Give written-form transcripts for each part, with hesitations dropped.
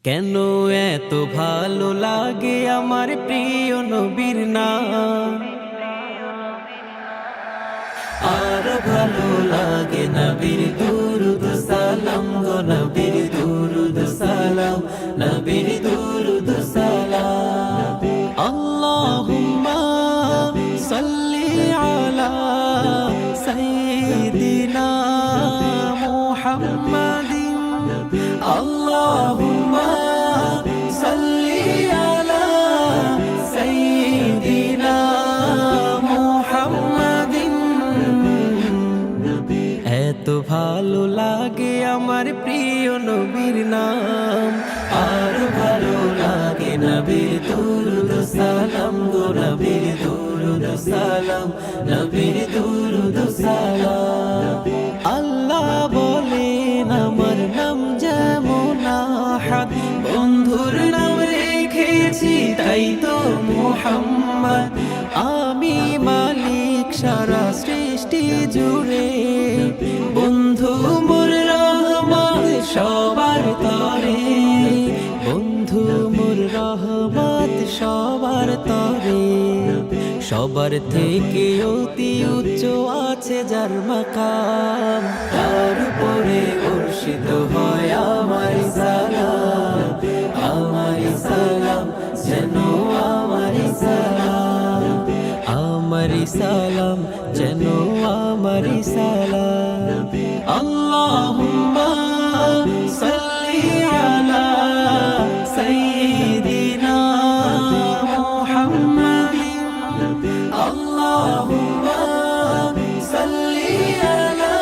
কেন এত ভালো লাগে আমার প্রিয় নবীর নাম, আর ভালো লাগে নবীর দুরুদ সালাম গো নবীর দুরুদ সালাম, নবীর দুরুদ সালাম। আল্লাহুম্মা সাল্লি আলা সাইয়্যিদিনা মুহাম্মাদিন, আল্লাহুম্মা সাল্লি আলা সাইয়্যিদিনা মুহাম্মাদিন। এত ভালো লাগে আমার প্রিয় নবীর নাম, আর ভালো লাগে নবীর দুরুদ সালাম গো নবীর দুরুদ সালাম, নবীর দুরুদ সালাম। আল্লাহ বলেন আমার নাম যেমন আহাদ, বন্ধুর নাম রেখেছি তাই তো মুহাম্মদ। আমি মালিক সারা সৃষ্টি জুড়ে, বন্ধু মোর রহমত সবার তরে, বন্ধু মোর রহমত সবার তরে। সবার থেকে অতি উচ্চ আছে যার মাকাম, তার উপরে বর্ষিত হয় আমার সালাম, আমার সালাম যেন আমার সালাম, আমার সালাম যেন আমার সালাম। আল্লাহুম্মা সাল্লি আলা সাইয়্যিদিনা মুহাম্মাদিন, আল্লাহুম্মা সাল্লি আলা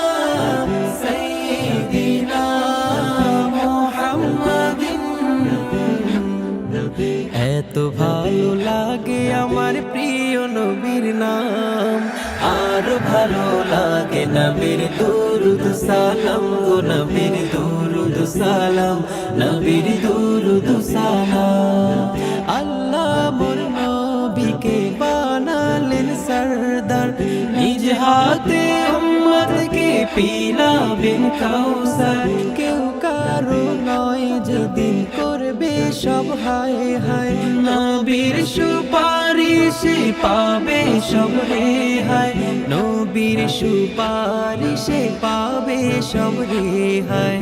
সাইয়্যিদিনা মুহাম্মাদিন। এত ভালো লাগে আমার প্রিয় নবীর নাম, আর ভালো লাগে নবীর দুরুদ সালাম গো নবীর দুরুদ সালাম, নবীর দুরুদ সালাম। আল্লাহ মোর নবীকে বানালেন সরদার, নিজ হাতে উম্মতকে পিলাবেন কাউসার। কেউ কারো নয় যেদিন করবে সব হায় হায়, নবীর সুপারিশে পাবে সব রেহাই, নবীর সুপারিশে পাবে সব রেহাই।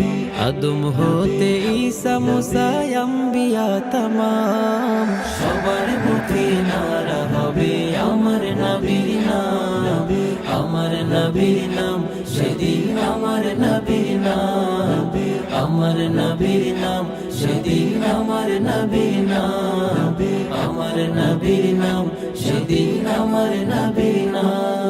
আদম হতে ঈসা মুসা আম্বিয়া তামাম, সবার মুখে নারা হবে আমার নবীর নাম, আমার নবীর নাম সেদিন আমার নবীর নাম, আমার নবীর নাম সেদিন আমার নবীর নাম, আমার নবীর নাম সেদিন আমার নবীর নাম।